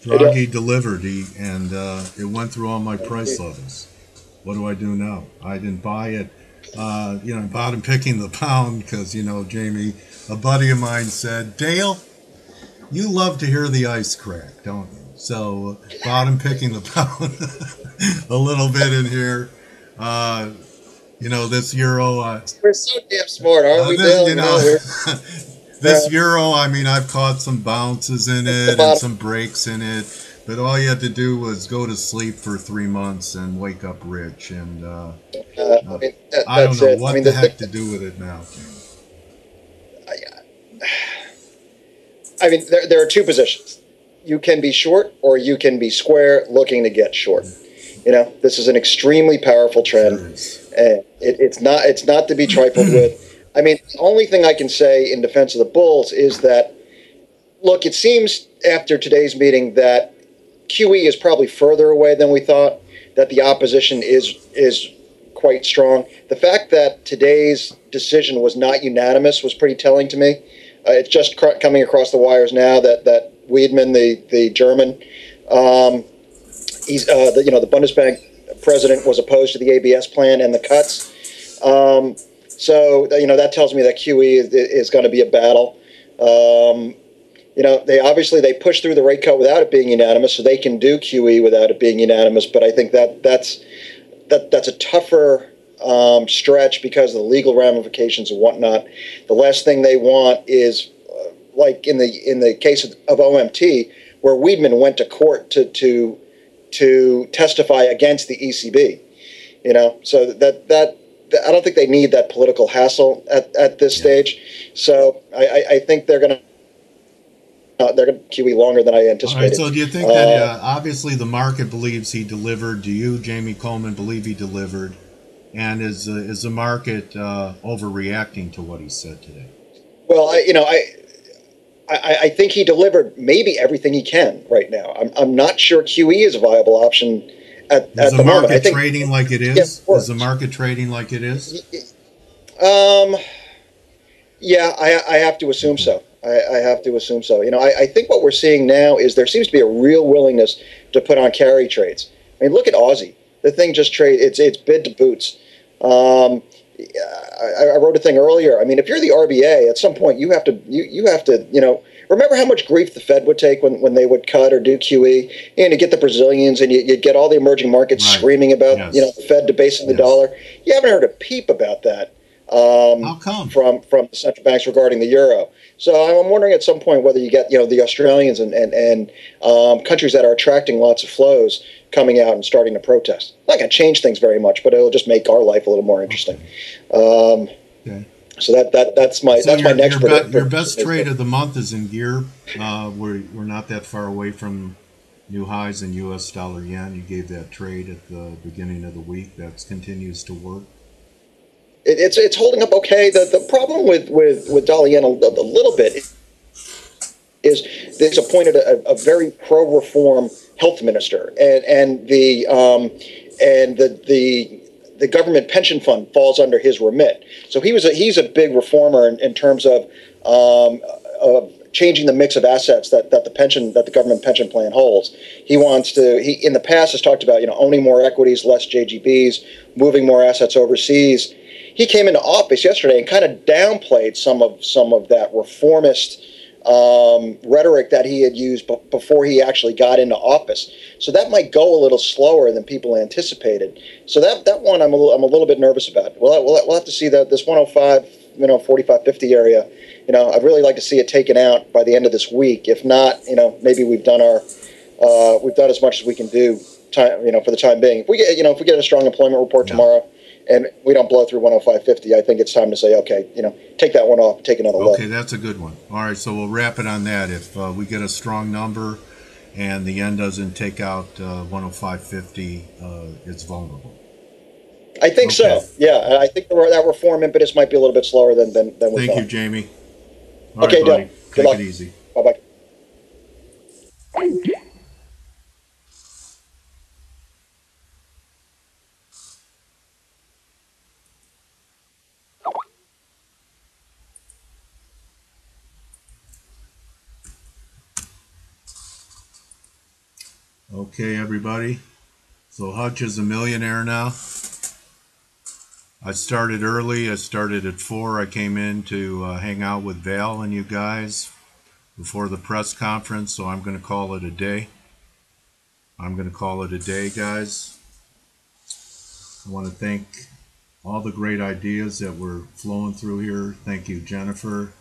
Draghi delivered, and it went through all my price levels. What do I do now? I didn't buy it. Bottom picking the pound because, Jamie, a buddy of mine said, Dale, you love to hear the ice crack, don't you? So, bottom picking the pound a little bit in here. This euro. We're so damn smart, aren't we, this, Dale? you know, Uh, this euro. I mean, I've caught some bounces in the it and bottom. some breaks in it, but all you had to do was go to sleep for 3 months and wake up rich. And I mean, I don't that's know it. I what mean, the the thing. heck to do with it now. I mean, there are two positions. You can be short, or you can be square, looking to get short. This is an extremely powerful trend, Sure is. and it's not to be trifled with. I mean, the only thing I can say in defense of the bulls is that, look, it seems after today's meeting that QE is probably further away than we thought. That the opposition is quite strong. The fact that today's decision was not unanimous was pretty telling to me. It's just coming across the wires now that Wiedmann, the German, the Bundesbank president, was opposed to the ABS plan and the cuts. So that tells me that QE is going to be a battle. They pushed through the rate cut without it being unanimous, so they can do QE without it being unanimous. But I think that's a tougher stretch because of the legal ramifications and whatnot. The last thing they want is like in the case of OMT, where Wiedmann went to court to testify against the ECB. So that I don't think they need that political hassle at this stage. So I think they're going to QE longer than I anticipated. All right, so do you think that obviously the market believes he delivered? Do you, Jamie Coleman, believe he delivered? And is the market overreacting to what he said today? Well, I think he delivered maybe everything he can right now. I'm not sure QE is a viable option at the moment. Is the market trading like it is? Is the market trading like it is? Yeah, I have to assume so. I have to assume so. I think what we're seeing now is there seems to be a real willingness to put on carry trades. I mean, look at Aussie. The thing just it's bid to boots. I wrote a thing earlier. I mean, if you're the RBA, at some point you have to remember how much grief the Fed would take when they would cut or do QE, and to get the Brazilians and you'd get all the emerging markets screaming about the Fed debasing the dollar. You haven't heard a peep about that. How come? From the central banks regarding the euro. So I'm wondering at some point whether you get the Australians and countries that are attracting lots of flows coming out and starting to protest. Not going to change things very much, but it'll just make our life a little more interesting. Okay. So that's my next prediction. Your best trade of the month is in gear. We're not that far away from new highs in U.S. dollar yen. You gave that trade at the beginning of the week. That continues to work. It's holding up okay. The problem with dollar yen a little bit is they've appointed a very pro-reform health minister, and the government pension fund falls under his remit. So he's a big reformer in terms of changing the mix of assets that the government pension plan holds. He in the past has talked about owning more equities, less JGBs, moving more assets overseas. He came into office yesterday and kind of downplayed some of that reformist rhetoric that he had used before he actually got into office. So that might go a little slower than people anticipated. So that one I'm a little bit nervous about. We'll have to see that this 105, 45.50 area. I'd really like to see it taken out by the end of this week. If not, maybe we've done as much as we can do for the time being. If we get a strong employment report tomorrow, and we don't blow through 105.50, I think it's time to say, okay, take that one off and take another look. Okay, that's a good one. All right, so we'll wrap it on that. If we get a strong number and the yen doesn't take out 105.50, it's vulnerable. I think so. Yeah, I think that reform impetus might be a little bit slower than we thought. Thank you, Jamie. All okay, right, buddy. Good Take luck. it easy. Bye-bye. Okay, everybody. So Hutch is a millionaire now. I started early. I started at 4. I came in to hang out with Val and you guys before the press conference, so I'm going to call it a day. Guys. I want to thank all the great ideas that were flowing through here. Thank you, Jennifer.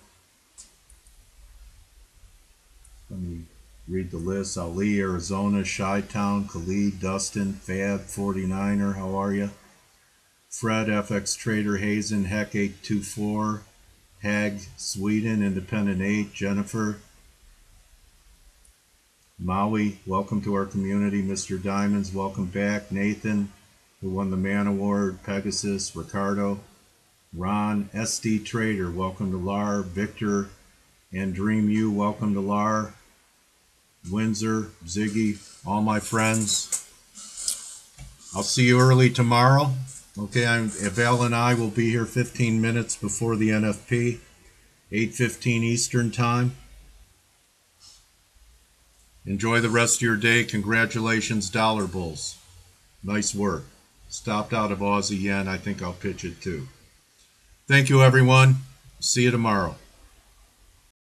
Let me read the list. Ali, Arizona, Chi-Town, Khalid, Dustin, Fab, 49er, how are you? Fred, FX Trader, Hazen, Heck 824, Hag, Sweden, Independent 8, Jennifer, Maui, welcome to our community. Mr. Diamonds, welcome back. Nathan, who won the Man Award, Pegasus, Ricardo, Ron, SD Trader, welcome to LAR, Victor, and Dream You, welcome to LAR, Windsor, Ziggy, all my friends. I'll see you early tomorrow. Okay, Val and I will be here 15 minutes before the NFP, 8:15 Eastern Time. Enjoy the rest of your day. Congratulations, Dollar Bulls. Nice work. Stopped out of Aussie Yen. I think I'll pitch it too. Thank you, everyone. See you tomorrow.